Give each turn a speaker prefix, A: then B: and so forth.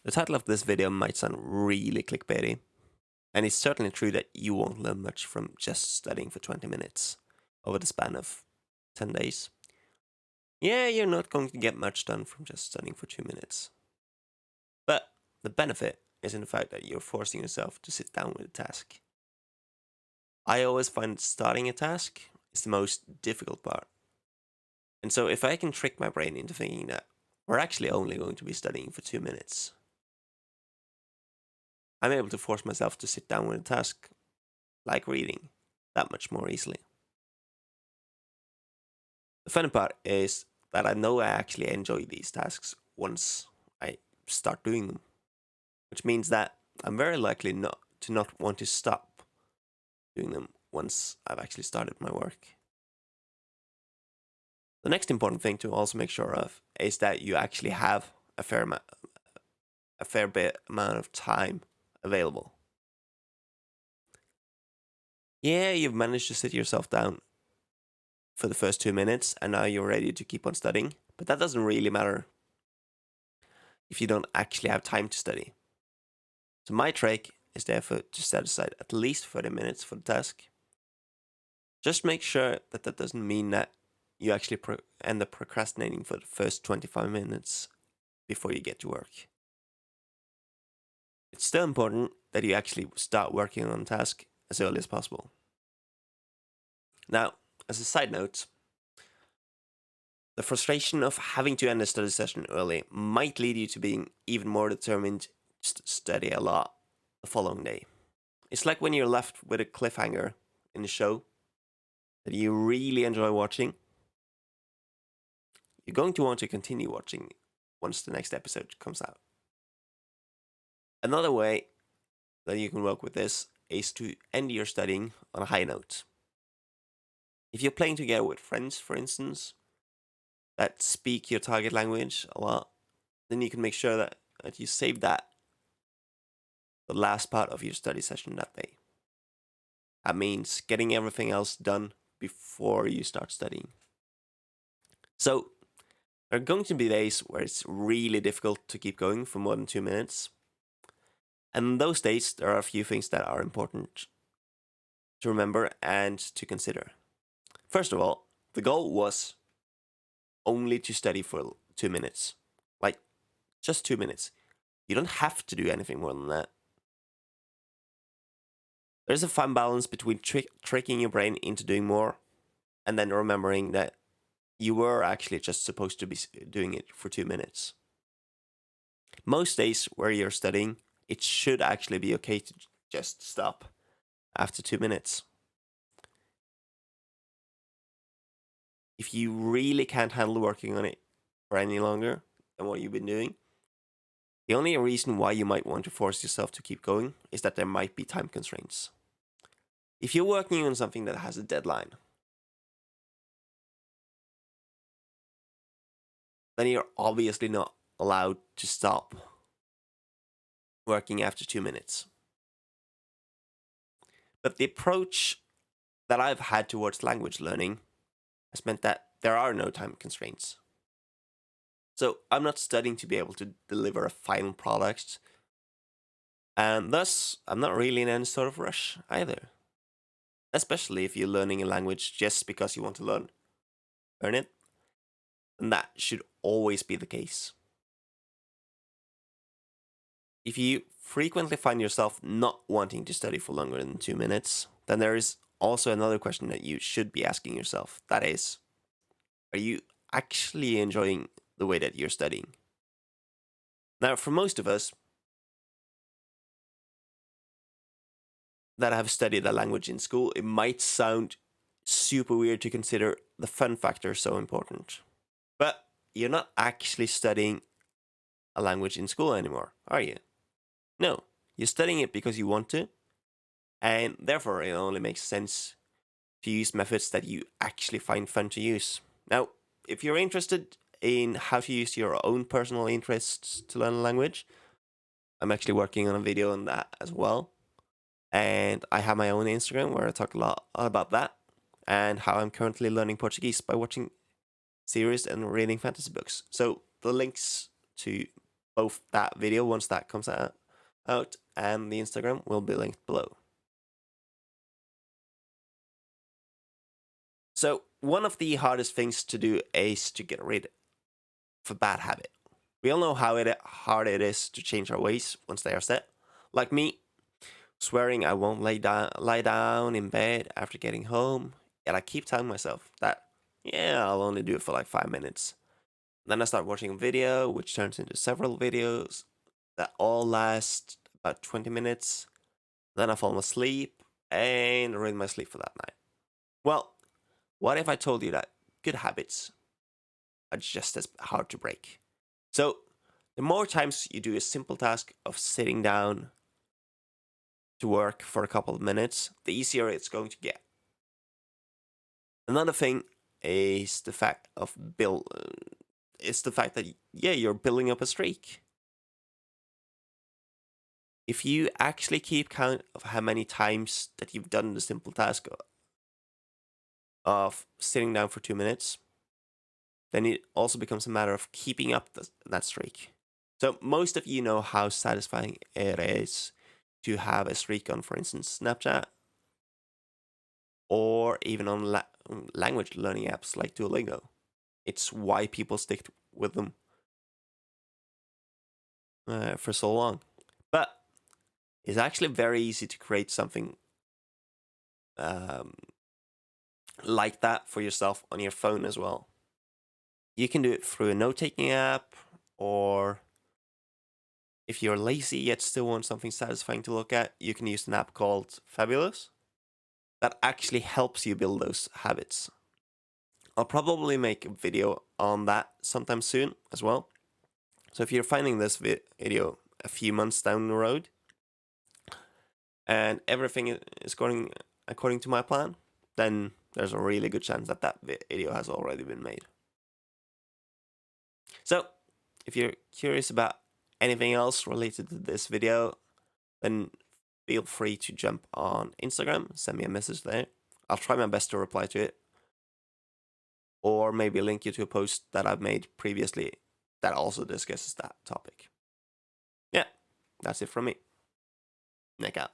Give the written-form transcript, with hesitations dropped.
A: The title of this video might sound really clickbaity, and it's certainly true that you won't learn much from just studying for 20 minutes over the span of 10 days. Yeah, you're not going to get much done from just studying for 2 minutes. But the benefit is in the fact that you're forcing yourself to sit down with a task. I always find starting a task is the most difficult part. And so if I can trick my brain into thinking that we're actually only going to be studying for 2 minutes, I'm able to force myself to sit down with a task like reading that much more easily. The funny part is that I know I actually enjoy these tasks once I start doing them, which means that I'm very likely not want to stop doing them once I've actually started my work. The next important thing to also make sure of is that you actually have a fair bit amount of time available. Yeah, you've managed to sit yourself down for the first 2 minutes and now you're ready to keep on studying, but that doesn't really matter if you don't actually have time to study. So my trick is therefore to set aside at least 30 minutes for the task. Just make sure that that doesn't mean that you actually end up procrastinating for the first 25 minutes before you get to work. It's still important that you actually start working on the task as early as possible. Now, as a side note, the frustration of having to end a study session early might lead you to being even more determined to study a lot the following day. It's like when you're left with a cliffhanger in a show that you really enjoy watching. You're going to want to continue watching once the next episode comes out. Another way that you can work with this is to end your studying on a high note. If you're playing together with friends, for instance, that speak your target language a lot, then you can make sure that you save the last part of your study session that day. That means getting everything else done before you start studying. So, there are going to be days where it's really difficult to keep going for more than 2 minutes. And in those days, there are a few things that are important to remember and to consider. First of all, the goal was only to study for 2 minutes. Like, just 2 minutes. You don't have to do anything more than that. There's a fine balance between tricking your brain into doing more and then remembering that you were actually just supposed to be doing it for 2 minutes. Most days where you're studying, it should actually be okay to just stop after 2 minutes. If you really can't handle working on it for any longer than what you've been doing, the only reason why you might want to force yourself to keep going is that there might be time constraints. If you're working on something that has a deadline, then you're obviously not allowed to stop working after 2 minutes. But the approach that I've had towards language learning has meant that there are no time constraints. So I'm not studying to be able to deliver a final product, and thus I'm not really in any sort of rush either. Especially if you're learning a language just because you want to learn it, and that should always be the case. If you frequently find yourself not wanting to study for longer than 2 minutes, then there is also another question that you should be asking yourself. That is, are you actually enjoying the way that you're studying? Now, for most of us that have studied a language in school, it might sound super weird to consider the fun factor so important. But you're not actually studying a language in school anymore, are you? No, you're studying it because you want to, and therefore it only makes sense to use methods that you actually find fun to use. Now, if you're interested in how to use your own personal interests to learn a language, I'm actually working on a video on that as well. And I have my own Instagram where I talk a lot about that and how I'm currently learning Portuguese by watching series and reading fantasy books. So the links to both that video once that comes out and the Instagram will be linked below. So one of the hardest things to do is to get rid of a bad habit. We all know how hard it is to change our ways once they are set. Like me, swearing I won't lie down in bed after getting home, yet I keep telling myself that, yeah, I'll only do it for like 5 minutes. Then I start watching a video, which turns into several videos that all last about 20 minutes. Then I fall asleep and ruin my sleep for that night. Well, what if I told you that good habits are just as hard to break? So, the more times you do a simple task of sitting down to work for a couple of minutes, the easier it's going to get. Another thing is the fact that you're building up a streak. If you actually keep count of how many times that you've done the simple task of sitting down for 2 minutes, then it also becomes a matter of keeping up that streak. So most of you know how satisfying it is to have a streak on, for instance, Snapchat, or even on language learning apps like Duolingo. It's why people stick with them for so long. But it's actually very easy to create something like that for yourself on your phone as well. You can do it through a note-taking app, or if you're lazy yet still want something satisfying to look at, you can use an app called Fabulous that actually helps you build those habits. I'll probably make a video on that sometime soon as well. So if you're finding this video a few months down the road and everything is going according to my plan, then there's a really good chance that that video has already been made. So if you're curious about anything else related to this video, then feel free to jump on Instagram, send me a message there. I'll try my best to reply to it, or maybe link you to a post that I've made previously that also discusses that topic. Yeah, that's it from me. Nick out.